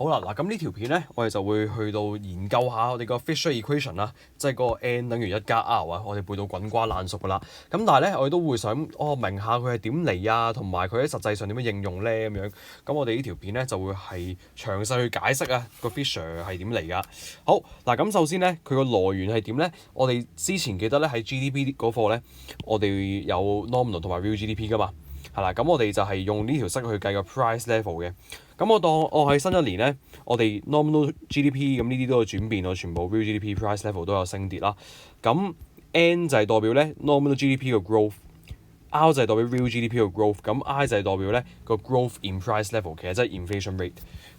好啦，嗱咁呢條片咧，我哋就會去到研究下我哋個 Fisher equation 啦，即係嗰個 n 等於1加 r 啊，我哋背到滾瓜爛熟噶啦。咁但係咧，我哋都會想明下佢係點嚟啊，同埋佢喺實際上點樣應用咧咁樣。咁我哋呢條片咧就會係詳細去解釋啊個 Fisher 係點嚟噶。好嗱，咁首先咧佢個來源係點咧？我哋之前記得咧喺 GDP 嗰課咧，我哋有 nominal 同埋 real GDP 噶嘛，係啦。咁我哋就係用呢條式去計個 price level 嘅。咁我當我喺新一年咧，我哋 nominal GDP 咁呢啲都有轉變，我全部 real GDP price level 都有升跌啦。咁 N 就係代表咧 nominal GDP 嘅 growth，R 就係代表 real GDP 嘅 growth，咁 I 就係代表咧個 growth in price level， 其實即係 inflation rate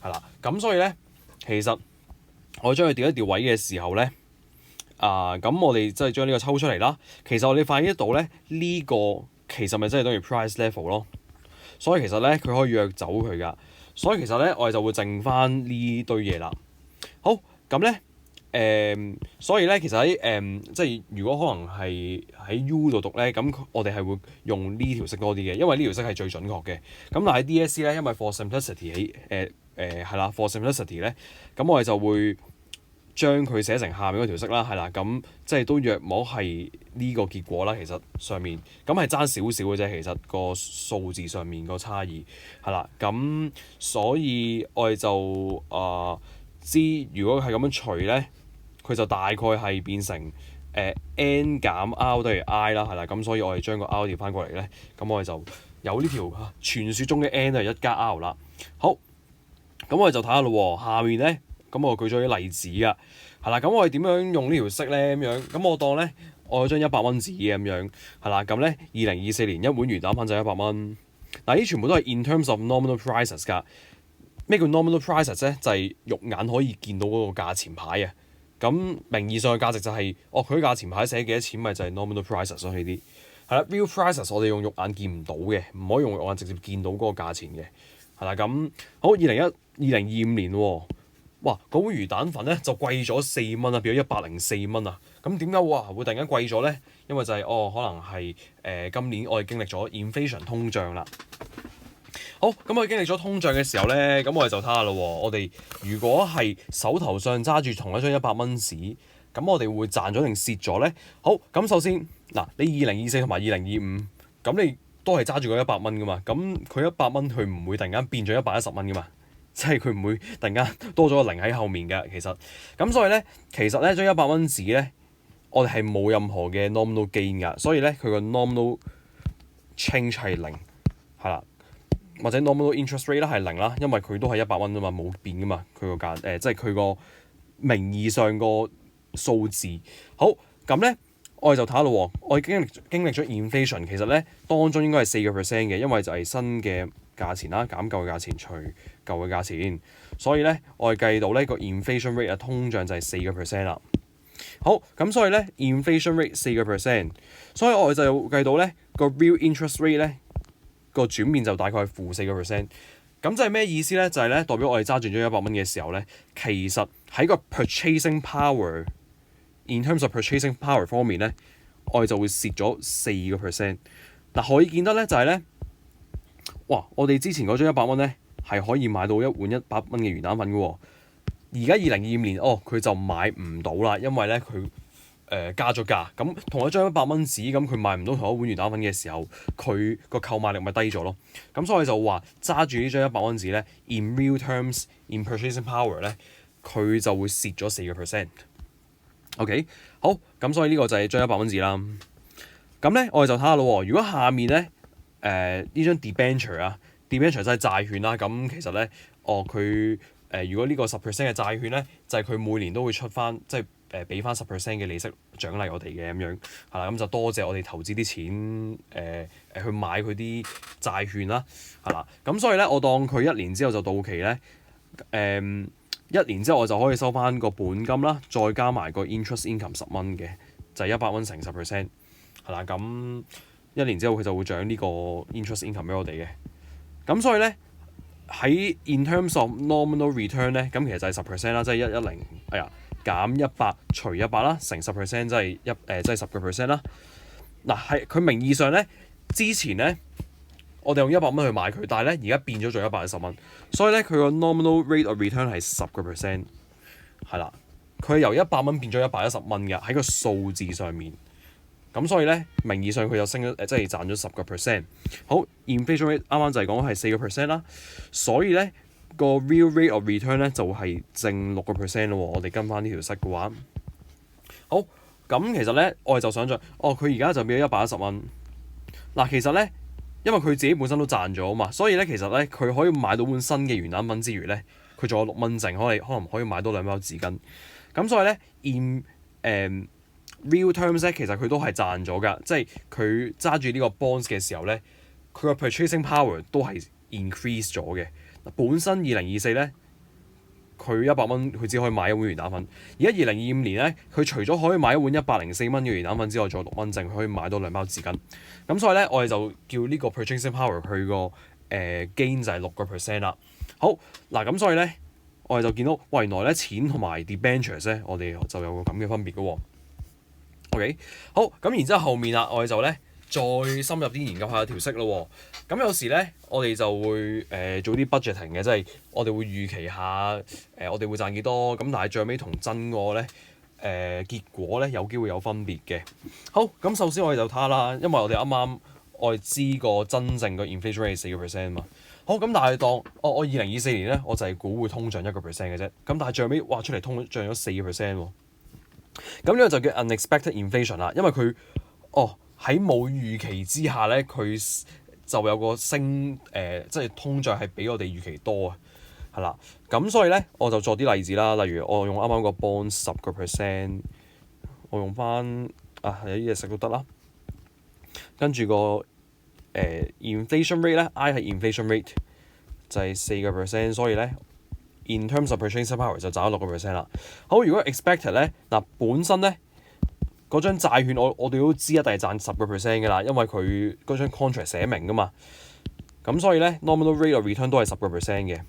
係啦。咁所以咧，其實我將佢調一調位嘅時候咧，咁我哋即係將呢個抽出嚟啦。其實我哋發現呢度咧，呢個其實咪真係等於 price level 咯。所以其實咧，佢可以約走佢㗎。所以其實咧，我哋就會剩翻呢堆嘢啦。好，咁咧所以咧，其實喺即係如果可能係喺 U 度讀咧，咁我哋係會用呢條式多啲嘅，因為呢條式係最準確嘅。咁但係喺 DSE 咧，因為 for simplicity 係啦 for simplicity 咧，咁我哋就會將佢寫成下面嗰條式啦，係啦，咁即係都約摸係呢個結果啦。其實上面咁係爭少少嘅啫，其實個數字上面個差異係啦，咁所以我哋就知如果係咁樣除咧，佢就大概係變成n 減 r 等於 i 啦，係啦，咁所以我哋將個 r 調翻過嚟咧，咁我哋就有呢條傳説中嘅 n 係1加 r 啦。好，咁我哋就睇下咯喎，下面咧。咁我舉咗啲例子㗎，係啦。咁我哋點樣用呢條式咧？咁樣咁我當咧，我有張100蚊紙嘅咁樣，係啦。咁咧2024年一碗魚蛋粉就100蚊。嗱，呢全部都係 in terms of nominal prices 㗎。咩叫 nominal prices 咧？就係肉眼可以見到嗰個價錢牌啊。咁名義上嘅價值就係，佢啲價錢牌寫幾多錢，咪就係 nominal prices 咯。呢啲係啦 real prices 我哋用肉眼見唔到嘅，唔可以用肉眼直接見到嗰個價錢嘅，係啦。咁好2025年喎。哇！嗰碗魚蛋粉咧就貴咗4蚊啊，變咗104蚊啊！咁點解會突然間貴咗咧？因為就係可能係今年我哋經歷咗 inflation 通脹啦。好，咁我哋經歷咗通脹嘅時候咧，咁我哋就睇下咯喎。我哋如果係手頭上揸住同一張100蚊紙，咁我哋會賺咗定蝕咗咧？好，咁首先嗱，你2024同埋2025，咁你都係揸住個100蚊噶嘛？咁佢100蚊佢唔會突然間變咗110蚊噶嘛？即係佢唔會突然間多咗個零喺後面嘅，其實咁所以咧，其實咧張100蚊紙咧，我哋係冇任何嘅 nominal gain 㗎，所以咧佢個 nominal change 係0，係啦，或者 nominal interest rate 啦係0啦，因為佢都係100蚊啫嘛，冇變㗎嘛，佢個價即係佢個名義上個數字。好，咁咧我哋就睇下咯喎，我哋經歷咗 inflation， 其實咧當中應該係4% 嘅，因為就係新嘅價錢啦，減舊嘅價錢除舊嘅價錢，所以咧我哋計到呢個 inflation rate 通脹就係4% 啦。好，咁所以咧 inflation rate 4%，所以我哋就計到咧個 real interest rate 咧個轉變就大概係-4%。咁即係咩意思咧？就係咧代表我哋揸住咗100蚊嘅時候咧，其實喺個 purchasing power，in terms of purchasing power 方面咧，我哋就會蝕咗4%。嗱，可以見得咧就係咧。哇！我哋之前嗰張100蚊咧係可以買到一碗100蚊嘅魚蛋粉嘅喎，而家2025年佢就買唔到啦，因為咧佢加咗價，咁同一張100蚊紙咁佢買唔到同一碗魚蛋粉嘅時候，佢個購買力咪低咗咯。咁所以就話揸住呢張100蚊紙咧 ，in real terms in purchasing power 咧，佢就會蝕咗4%。OK， 好，咁所以呢個就係張100蚊紙啦。咁咧我哋就睇下咯喎，如果下面咧。呢張 debenture 啊 ，debenture 就係債券啦。咁其實咧，佢如果呢個10% 嘅債券咧，就係佢每年都會出翻，即係俾翻10% 嘅利息獎勵我哋嘅咁樣，係啦。咁就多謝我哋投資啲錢去買佢啲債券啦，係啦。咁所以咧，我當佢1年之後就到期咧，1年之後我就可以收翻個本金啦，再加埋個 interest income 10蚊嘅，就係100蚊乘10%，係啦。咁1年之後佢就會獎呢個 interest income 俾我哋嘅，咁所以咧喺 in terms of nominal return 咧，咁其實就係10% 啦，即係110，減100除100啦，乘10%即係10%啦。嗱，係佢名義上咧，之前咧我哋用100蚊去買佢，但係咧而家變咗做110蚊，所以咧佢個 nominal rate of return 係10%，係啦，佢係由100蚊變咗110蚊嘅喺個數字上面。咁所以咧，名義上佢就升咗，即係賺咗10%。好 inflation rate 啱啱就係講係4% 啦，所以咧個 real rate of return 咧就係正6% 咯。我哋跟翻呢條式嘅話，好咁其實咧，我哋就想像，佢而家就變咗110蚊。嗱，其實咧，因為佢自己本身都賺咗啊嘛，所以咧其實咧佢可以買到碗新嘅元朗粉之餘咧，佢仲有6蚊剩，可能可以買多2包紙巾。咁所以咧 real terms 咧，其實佢都係賺咗㗎，即係佢揸住呢個 bonds 嘅時候咧，佢個 purchasing power 都係 increase 咗嘅。本身2024咧，佢100蚊佢只可以買一碗魚蛋粉，而家2025年咧，佢除咗可以買一碗104蚊嘅魚蛋粉之外，仲有6蚊剩，佢可以買多2包紙巾。咁所以咧，我哋就叫呢個 purchasing power 佢個gain 就係6% 啦。好嗱，咁所以咧，我哋就見到，原來咧錢同埋 debentures 咧，我哋就有個咁嘅分別嘅喎。OK， 好咁，然之後後面啦，我哋就咧再深入啲研究下條式咯。咁有時咧，我哋就會做啲 budgeting 嘅，即係我哋會預期下我哋會賺幾多，咁但係最尾同真個咧結果咧有機會有分別嘅。好咁，首先我哋就睇下啦，因為我哋啱啱我哋知個真正個 inflation rate 係4%嘛。好咁，但係當我2024年咧，我就係估會通脹1% 嘅啫。咁但係最尾出嚟通脹咗4%喎。咁呢個就叫 unexpected inflation 啦，因為佢喺冇預期之下咧，佢就有個升即係通脹係比我哋預期多啊，係啦。咁所以咧，我就作啲例子啦，例如我用啱啱個 bond 10%，我用翻有啲嘢食都得啦。跟住個inflation rate 咧 ，I 係 inflation rate 就係4%，所以咧。In terms of purchasing power 就賺咗6% 啦。好，如果 expected 咧，本身咧嗰張債券我哋都知一定係賺10% 嘅啦，因為佢嗰張 contract 寫明噶嘛。咁所以咧 nominal rate of return 都係10% 嘅。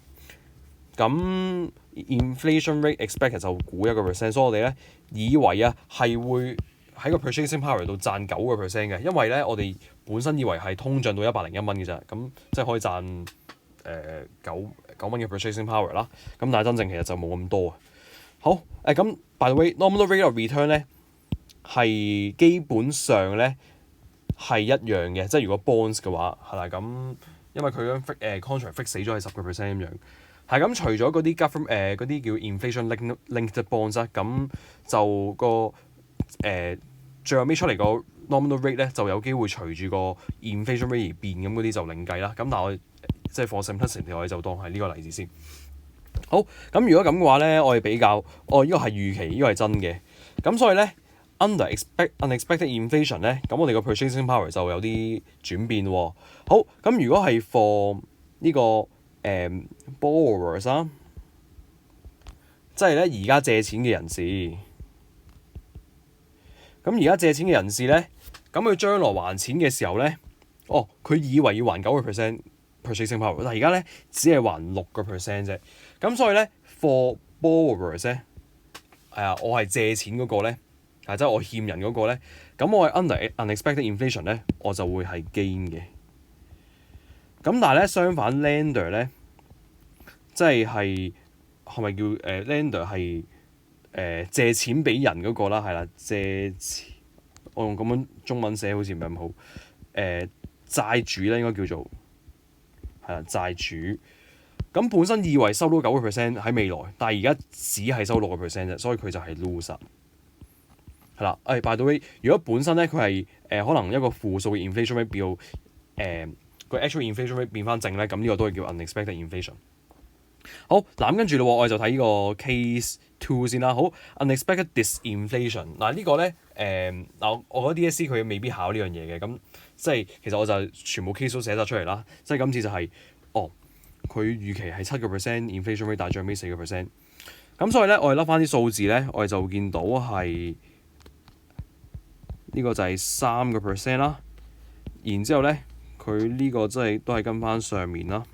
咁 inflation rate expected 就估1%，所以我哋咧以為係會喺個 purchasing power 度賺9% 嘅，因為咧我哋本身以為係通脹到101蚊嘅咋，咁即係可以賺9蚊嘅 purchasing power 啦，咁但係真正其實就冇咁多啊。好咁by the way nominal rate of return 咧係基本上咧係一樣嘅，即係如果 bonds 嘅話係啦，咁因為佢將contract fix 死咗係10% 咁樣，係咁除咗嗰啲 government 嗰啲叫 inflation linked bonds 啦，咁就個最後尾出嚟個 nominal rate 咧就有機會隨住個 inflation rate 而變，咁嗰啲就另計啦。咁但係我即係 for simplicity 我哋就當係呢個例子先。好咁，如果咁嘅話咧，我哋比較，呢個係預期，呢個係真嘅。咁所以咧 unexpected inflation 咧，咁我哋個 purchasing power 就有啲轉變喎。好咁，如果係 for 呢個borrowers 啊，即係咧而家借錢嘅人士。咁而家借錢嘅人士咧，咁佢將來還錢嘅時候咧，佢以為要還9% purchasing power，但係而家咧只係還6% 啫。咁所以咧 for borrowers 咧，我係借錢嗰個咧，即係我欠人嗰個咧，咁我係 under unexpected inflation 咧，我就會係 gain 嘅。咁但係咧相反 lender 咧，即係咪叫lender 係借錢俾人嗰個啦，係啦，借錢我用咁樣中文寫好似唔係咁好，債主咧應該叫做。係啦，債主咁本身以為收到9% 喺未來，但係而家只係收6% 啫，所以佢就係 loser。係啦，by the way，如果本身咧佢係可能一個負數嘅 inflation rate 變到個 actual inflation rate 變翻正咧，咁呢個都係叫 unexpected inflation。好嗱，咁跟住咯，我哋就睇呢個 case 2先啦。好 unexpected disinflation 嗱呢個咧我覺得 DSE 佢未必考呢樣嘢嘅，咁即係其實我就全部 case 都寫晒出嚟啦。即係今次就係佢預期係7% inflation rate，但係最尾4%。咁所以咧，我哋甩翻啲數字咧，我哋就見到係呢個就係3% 啦。然之後咧，佢呢個即係都係跟翻上面啦。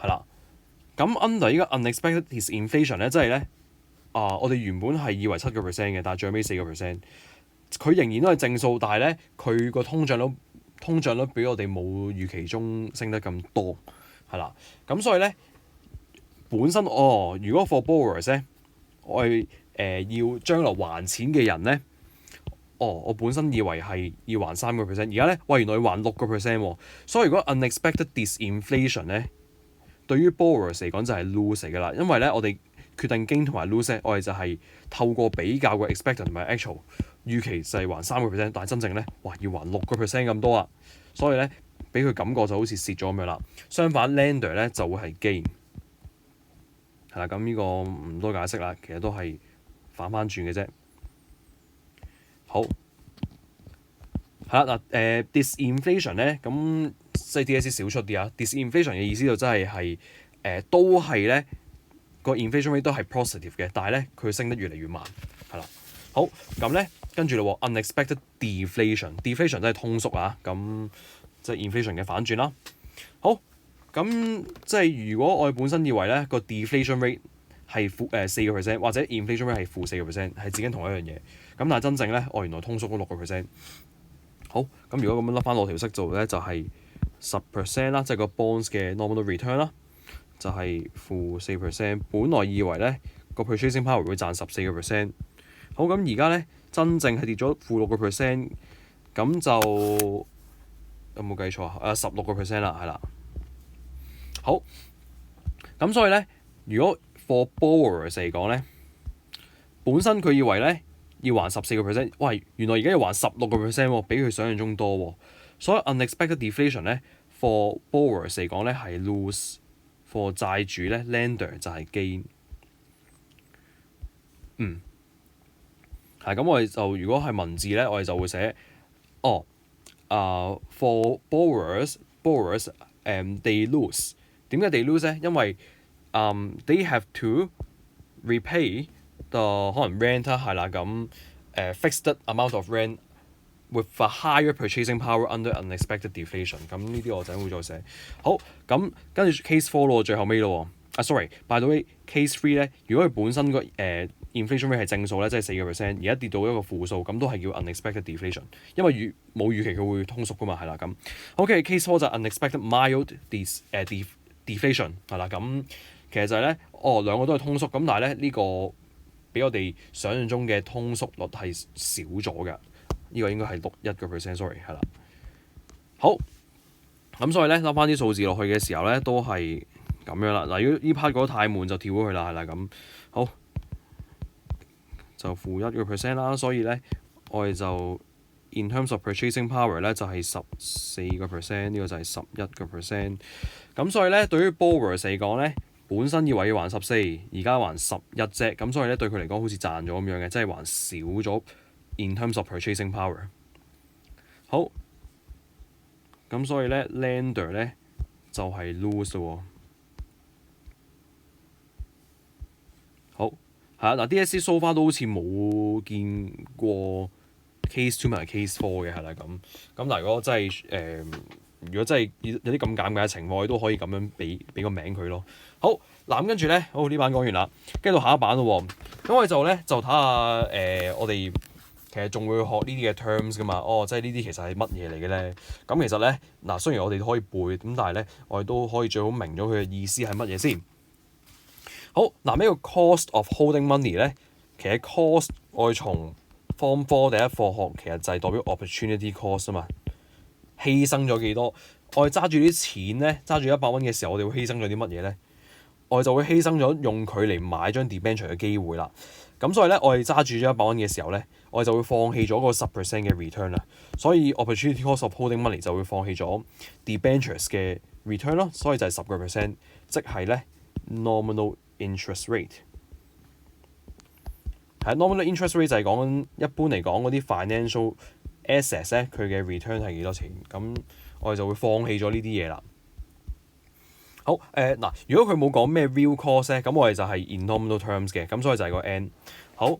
係啦，咁 under 呢個 unexpected disinflation 咧，即係咧我哋原本係以為7% 嘅，但係最尾4%，佢仍然都係正數，但係咧佢個通脹率通脹率比我哋冇預期中升得咁多，係啦。咁所以咧，本身如果 for borrowers 咧，我係要將來還錢嘅人咧，我本身以為係要還3%，而家咧，原來要還6%喎。所以如果 unexpected disinflation 咧，對於 borrowers 嚟講就係 lose 㗎啦，因為咧我哋決定 gain 同埋 lose，我哋就係透過比較個 expected 同埋 actual 預期就係還3%，但係真正咧要還6%咁多啊，所以咧俾佢感覺就好似蝕咗咁樣啦。相反 lender 咧就會係 gain， 係啦，咁呢個唔多解釋啦，其實都係反翻轉嘅啫。好，係啦嗱，disinflation 咧，咁即係 DSE 少出啲啊。disinflation 嘅意思就真係都係咧個 inflation rate 都係 positive 嘅，但係咧佢升得越嚟越慢，係啦。好，咁咧跟住咯，unexpected deflation 真係通縮啊，咁即係 inflation 嘅反轉啦。好，咁即係如果我哋本身以為咧個 deflation rate 係4%，或者 inflation rate 係-4%，係指緊同一樣嘢。咁但係真正咧，原來通縮咗6%。好，咁如果咁樣甩翻落條式做咧，就係10%啦，即係個 bonds 嘅 nominal return 啦，就係-4%。本來以為咧個 purchasing power 會賺14%。好，咁而家咧真正係跌咗-6%，咁就有冇計錯啊？16% 啦，係啦。好，咁所以咧，如果 for borrowers 嚟講咧，本身佢以為咧要還14%，原來而家要還16%喎，比佢想象中多喎。所以 unexpected deflation 咧 for borrowers 嚟講咧係 lose，for 債主咧 lender 就係 gain。咁我哋就如果係文字咧，我哋就會寫for borrowers they lose。點解 they lose 咧？因為they have to repay the 可能 rent 係啦，咁fixed amount of rent with a higher purchasing power under unexpected deflation。咁呢啲我陣會再寫。好，咁跟住 case 4咯，最後尾咯。by the way case 3咧，如果佢本身個inflation rate 係正數咧，即係4%，而家跌到一個負數，咁都係叫 unexpected deflation， 因為冇預期佢會通縮噶嘛，係啦咁。OK，case 4就 unexpected mild deflation 係啦，咁其實就係咧，兩個都係通縮，咁但係咧呢個比我哋想象中嘅通縮率係少咗嘅，呢個應該係61%，sorry 係啦。好，咁所以咧攞翻啲數字落去嘅時候咧，都係咁樣啦。嗱，如果呢 part 覺得太悶就跳咗去啦，係啦咁。好，就-1% 啦，所以咧我哋就 in terms of purchasing power 咧就係14%，呢個就係11%。咁所以咧對於 borrowers 嚟講咧，本身以為要還14，而家還11啫，咁所以咧對佢嚟講好似賺咗咁樣嘅，即係還少咗 in terms of purchasing power。好，咁所以咧 lender 咧就係 lose 咯。好，係啦，嗱 DSE so far 都好似冇見過 case 2同埋 case 4嘅，係啦咁。但係如果真係如果真係有啲咁尷尬嘅情況，都可以咁樣俾個名佢咯。好，嗱咁跟住咧，好，呢版講完啦，跟住到下一版咯。咁我哋就睇下我哋其實仲會學呢啲嘅 terms 噶嘛。即係呢啲其實係乜嘢嚟嘅咧？咁其實咧嗱，雖然我哋都可以背，咁但係咧我哋都可以最好明咗佢嘅意思係乜嘢先。好，嗱咩叫 cost of holding money 咧？其實 cost 我哋從 Form 4第一課學，其實就係代表 opportunity cost 啊嘛。犧牲咗幾多？我哋揸住啲錢咧，揸住100蚊嘅時候，我哋會犧牲咗啲乜嘢咧？我哋就會犧牲咗用佢嚟買張 debenture 嘅機會啦。咁所以咧，我哋揸住咗100蚊嘅時候咧，我哋就會放棄咗個10% 嘅 return 啦。所以 opportunity cost of holding money 就會放棄咗 debentures 嘅 return 咯。所以就係10%，即係咧 nominal interest rate。係 nominal interest rate 就係講緊一般嚟講嗰啲 financial assets 咧，佢嘅 return 係幾多錢？咁我哋就會放棄咗呢啲嘢啦。好，嗱，如果佢冇講咩 real cost 咧，咁我哋就係 in nominal terms 嘅，咁所以就係個 N。好，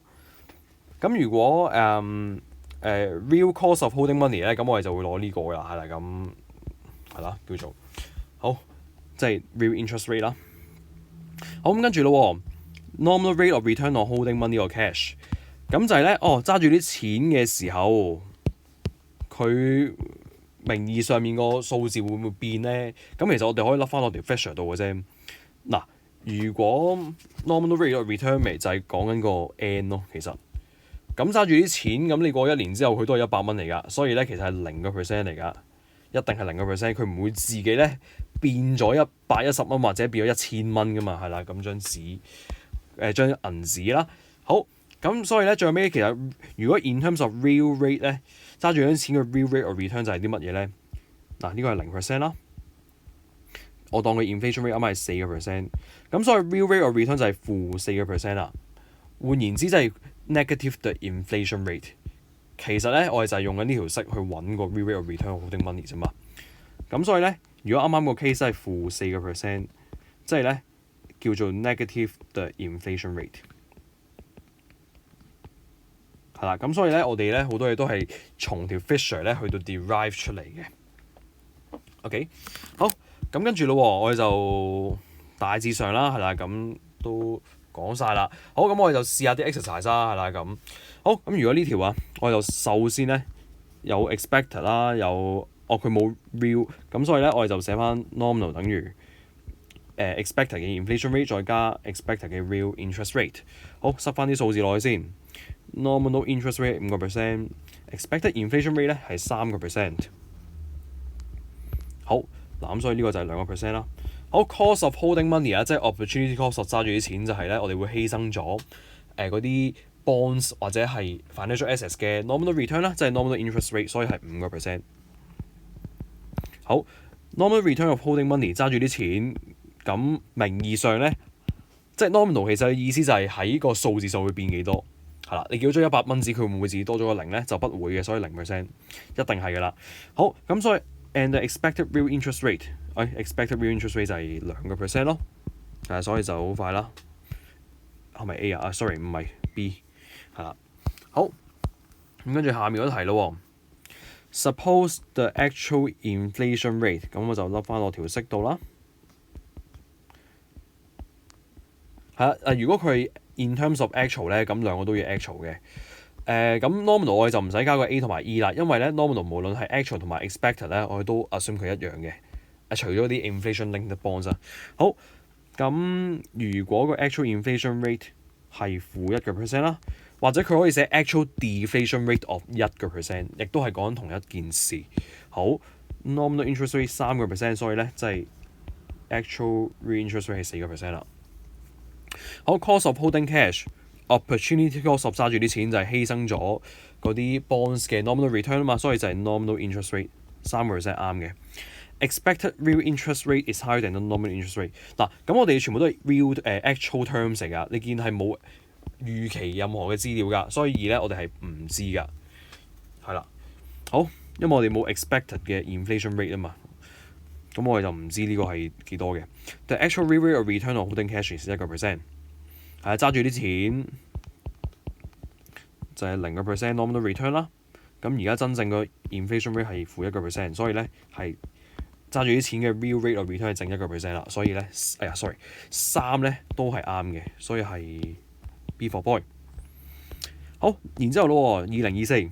咁如果real cost of holding money 咧，咁我哋就會攞呢個㗎啦，係啦，咁係啦，叫做好，即係 real interest rate 啦。好，咁跟住咯，nominal rate of return on holding money or cash， 咁就係咧，揸住啲錢嘅時候，佢名義上面個數字會唔會變咧？咁其實我哋可以笠翻落條 Fisher 度嘅啫。嗱，如果 nominal rate of return 咪就係講緊個 N 咯，其實咁揸住啲錢，咁你過1年之後佢都係100蚊嚟㗎，所以咧其實係0% 嚟㗎，一定係0%，佢唔會自己咧變咗110蚊或者變咗1000蚊㗎嘛，係啦，咁張紙張銀紙啦，好。咁所以咧，最後尾其實如果 in terms of real rate 咧，揸住張錢嘅 real rate of return 就係啲乜嘢咧？嗱，呢個係0% 啦，我當佢 inflation rate 啱啱係4%，咁所以 real rate of return 就係-4% 啦。換言之，就係 negative the inflation rate。其實咧，我哋就係用緊呢條式去揾個 real rate of return holding money 啫嘛。咁所以咧，如果啱啱個 case 係-4%，即係咧叫做 negative the inflation rate。係啦，咁所以咧，我哋咧好多嘢都係從條 Fisher 咧去到 derive 出嚟嘅。OK， 好，咁跟住咯，我哋就大致上啦，係啦，咁都講晒啦。好，咁我哋就試下啲 exercise 啦，係啦，咁好，咁如果呢條啊，我哋就首先咧有 expected 啦，佢冇 real，咁所以咧我哋就寫翻 nominal 等於expected 嘅 inflation rate 再加 expected 嘅 real interest rate。好，塞翻啲數字落去先。Nominal interest rate 5%，expected inflation rate 咧係3%。好，嗱咁所以呢個就係2%啦。好 ，cost of holding money 啊，即係 opportunity cost，揸住啲錢就係咧，我哋會犧牲咗嗰啲 bonds 或者係 financial assets 嘅 nominal return 啦，即係 nominal interest rate，所以係5%。好 ，nominal return of holding money 揸住啲錢，咁名義上咧，即係 nominal 其實嘅意思就係喺個數字上會變幾多。係啦，你叫咗100蚊紙，佢會唔會自己多咗個0咧？就不會嘅，所以0%一定係㗎啦。好，咁所以 and the expected real interest rate，expected real interest rate 就係2% 咯。所以就好快啦。係咪 A 啊？sorry 唔係 B， 係啦。好，咁跟住下面嗰題咯。Suppose the actual inflation rate， 咁我就笠翻落條式度啦。如果佢in terms of actual 咧，咁兩個都要 actual 嘅。咁 nominal 我哋就唔使加個 A 同埋 E 啦，因為咧 nominal 無論係 actual 同埋 expected 咧，我哋都 assume 佢一樣嘅。除咗啲 inflation linked bonds 啊。好，咁如果個 actual inflation rate 係-1% 啦，或者佢可以寫 actual deflation rate of 1%，亦都係講緊同一件事。好 ，nominal interest rate 3%，所以咧即係 actual real interest rate 係4%啦。好 ，cost of holding cash，opportunity cost of 揸住啲錢就係犧牲咗嗰啲 bonds 嘅 nominal return 啊嘛，所以就係 nominal interest rate 3%啱嘅。expected real interest rate is higher than the nominal interest rate。嗱，咁我哋全部都係 real actual terms 嚟㗎，你見係冇預期任何嘅資料㗎，所以咧我哋係唔知㗎，係啦。好，因為我哋冇 expected 嘅 inflation rate 啊嘛。咁我哋就唔知呢個係幾多嘅。The actual real rate of return on holding cash is 1%。係揸住啲錢就係0% nominal return 啦。咁而家真正個 inflation rate 係-1%，所以咧係揸住啲錢嘅 real rate of return 係正1% 啦。所以咧3咧都係啱嘅，所以係 B for boy。好，然之後咯，2024。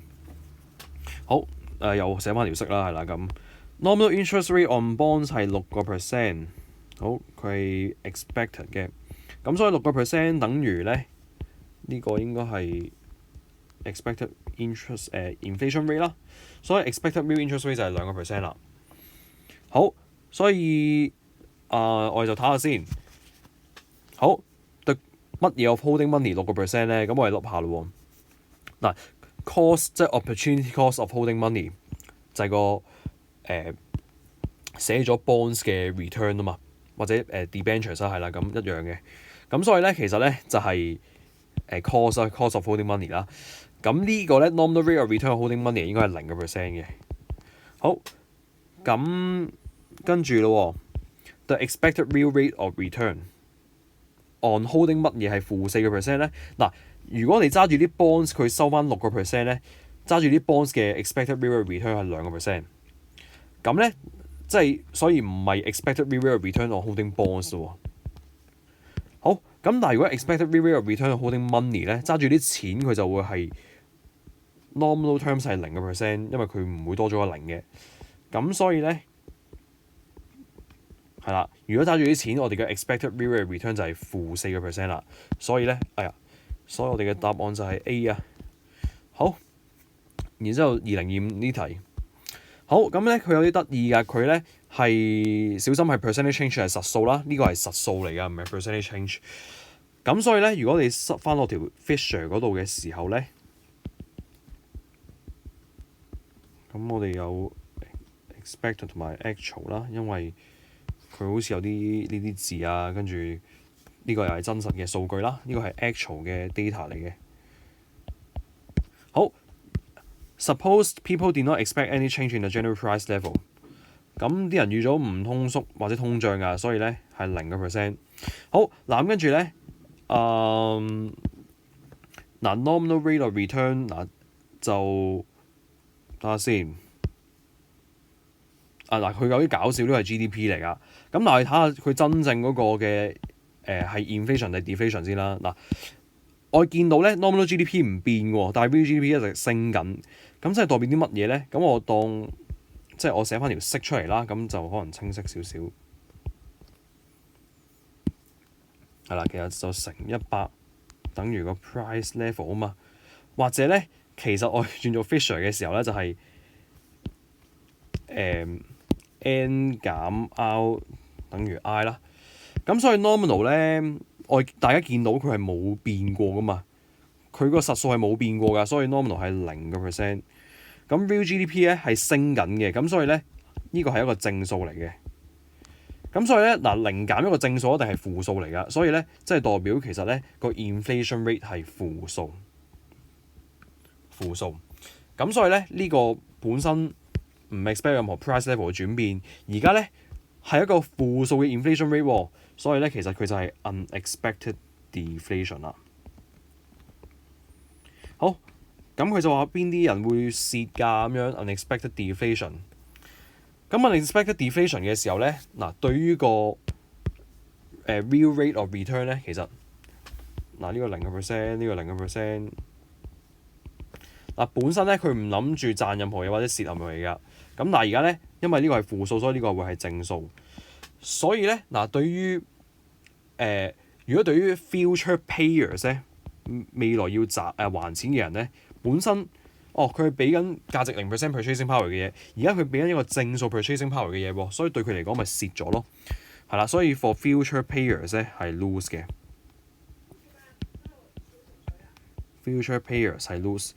好，又寫翻條式啦，係啦咁。Nominal interest rate on bonds 係6%，好，佢係 expected 嘅，咁所以6% 等於咧呢個應該係 expected interest inflation rate 啦，所以 expected real interest rate 就係2% 啦。好，所以我哋就睇下先。好，對乜嘢我 holding money 6% 咧？咁我哋笠下咯喎。嗱 ，cost 即係 opportunity cost of holding money 就係個寫咗 bonds 嘅 return 啊嘛，或者debentures 係啦，咁一樣嘅。咁所以咧，其實咧就係cost of holding money 啦。咁呢個咧 nominal rate of return of holding money 應該係0% 嘅。好，咁跟住咯，the expected real rate of return on holding 乜嘢係-4% 咧？嗱，如果你揸住啲 bonds 佢收翻6% 咧，揸住啲 bonds 嘅 expected real rate of return 係2%。咁咧，即係所以唔係 expected real rate of return on holding bonds 喎。好，咁但係如果 expected real rate of return on holding money 咧，揸住啲錢佢就會係 nominal terms 係0%，因為佢唔會多咗個0嘅。咁咁所以咧係啦，如果揸住啲錢，我哋嘅 expected real rate return 就係-4% 啦。所以咧，所以我哋嘅答案就係 A 啊。好，然之後2025呢題，好咁咧，佢有啲得意㗎，佢咧係小心係 percentage change 係實數啦，呢個係實數嚟㗎，唔係 percentage change。咁所以咧，如果你塞翻落條 Fisher 嗰度嘅時候咧，咁我哋有 expected 同埋 actual 啦，因為佢好似有啲呢啲字啊，跟住呢個又係真實嘅數據啦，呢個係 actual 嘅 data 嚟嘅。好 ，suppose people did not expect any change in the general price level。咁啲人預咗唔通縮或者通脹㗎，所以咧係0%。好，嗱咁跟住咧，nominal rate of return 就睇下先。佢有啲搞笑都係 GDP 嚟㗎。咁但係睇下佢真正嗰個嘅係 inflation 定 deflation 先啦。我見到咧 nominal GDP 唔變喎，但係 real GDP 一直升緊。咁即係代表啲乜嘢咧？咁我當即係我寫翻條式出嚟啦，咁就可能清晰少少。係啦，其實就乘100等於個 price level 啊嘛。或者咧，其實我轉做 Fisher 嘅時候咧，就係N 減 R 等於 I 啦。咁所以 nominal 咧，大家見到佢係冇變過噶嘛，佢個實數係冇變過㗎，所以 nominal 係0%。咁 real GDP 咧係升緊嘅，咁所以咧呢個係一個正數嚟嘅。咁所以咧0減一個正數一定係負數嚟㗎，所以咧即係代表其實咧個 inflation rate 係負數。咁所以咧呢個本身唔 expect 任何 price level 嘅轉變，而家咧係一個負數嘅 inflation rate 喎，所以咧其實佢就係 unexpected deflation 啦。好，咁佢就話邊啲人會蝕㗎咁樣 unexpected deflation。咁 unexpected deflation 嘅時候咧，對於個real rate of return 咧，其實呢個0%，呢個0%。本身咧佢唔諗住賺任何嘢或者蝕任何嘢㗎。咁但係而家咧，因為呢個係負數，所以呢個會係正數。所以咧對於如果對於 future payers 咧，未來要還錢嘅人咧，本身佢係俾緊價值0% purchasing power 嘅嘢，而家佢俾緊一個正數 purchasing power 嘅嘢喎，所以對佢嚟講咪蝕咗咯。係啦，所以 for future payers 咧係 lose 嘅。future payers 係 lose。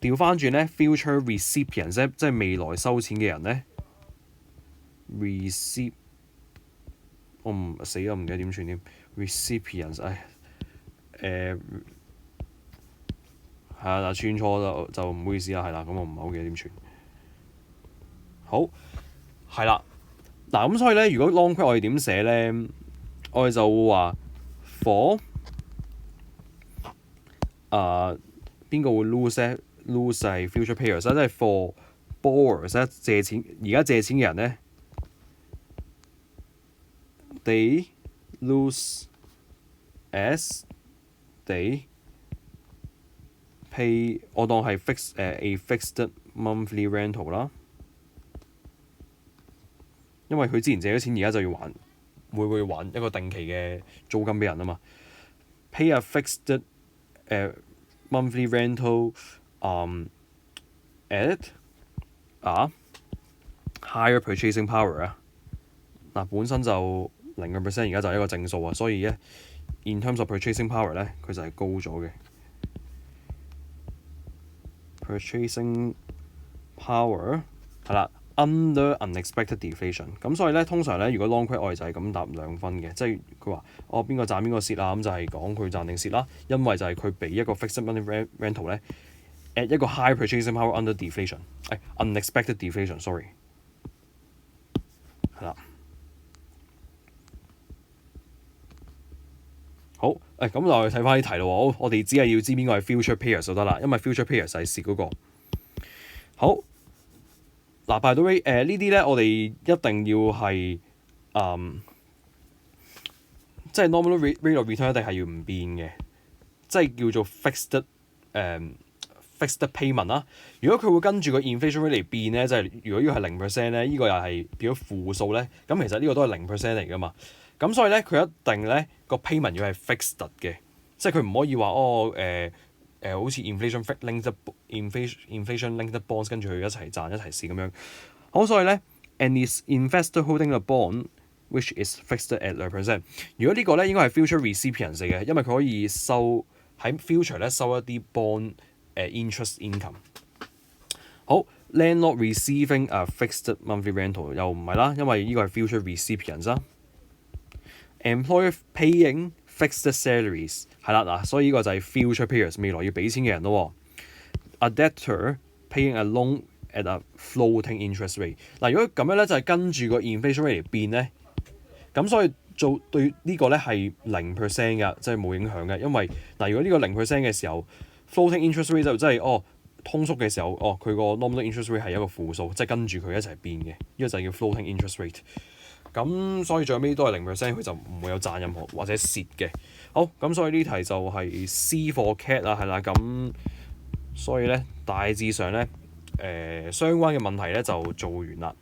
調翻轉咧 ，future recipients 咧，即係未來收錢嘅人咧 ，receive 我唔記得點串添 ，recipients 係串錯就唔好意思啦，係啦，咁我唔係好記得點串。好，係啦，咁所以咧，如果 long quote 我哋點寫咧，我哋就會話 for 邊個會 lose 咧？ lose 係 future payers 即係 for borrowers 咧，而家借錢嘅人咧 they lose as they pay， 我當係a fixed monthly rental 啦，因為佢之前借咗錢，而家就要會還一個定期嘅租金俾人啊嘛。pay a fixed monthly rental at higher purchasing power 啊。本身就0%，而家就係一個正數啊，所以咧 in terms of purchasing power 咧，佢就係高咗嘅。purchasing power 係啦 ，under unexpected deflation。咁所以咧，通常咧，如果 long quote 我哋就係咁答2分嘅，即係佢話邊個賺邊個蝕啊，咁就係講佢賺定蝕啦。因為就係佢俾一個 fixed monthly rental 咧 at 一個 high purchasing power under deflation，unexpected deflation，sorry。係啦。好，咁就睇翻啲題咯。我哋只係要知邊個係 future payers 就得啦，因為 future payers 係蝕嗰個。好，by the way，呢啲咧，我哋一定要係即係 nominal rate of return 一定係要唔變嘅，即係叫做 fixed fixed payment 啦。如果佢會跟住個 inflation rate 嚟變咧，即係如果呢個係0%咧，呢個又係變咗負數咧，咁其實呢個都係0% 嚟噶嘛。咁所以咧，佢一定咧個 payment 要係 fixed 嘅，即係佢唔可以話好似 inflation linked bonds 跟住佢一齊賺一齊蝕咁樣。好，所以咧 and is investor holding a bond which is fixed at 2%。如果呢個咧應該係 future recipients 嚟嘅，因為佢可以收喺 future 咧收一啲 bond interest income。好 landlord receiving a fixed monthly rental 又唔係啦，因為呢個係 future recipients 啦。employer paying fixed salaries 係啦嗱，所以呢個就係 future payers 未來要俾錢嘅人咯。a debtor paying a loan at a floating interest rate 嗱，如果咁樣咧就係跟住個 inflation rate 嚟變咧，咁所以對呢個咧係0% 嘅，即係冇影響嘅，因為嗱如果呢個0% 嘅時候 floating interest rate 就即係通縮嘅時候佢個 nominal interest rate 係一個負數，即係跟住佢一齊變嘅，呢個就叫 floating interest rate。咁所以最尾都係0%，佢就唔會有賺任何或者蝕嘅。好，咁所以呢題就係 C for cat 啦，係啦，咁所以咧大致上咧相關嘅問題咧就做完啦。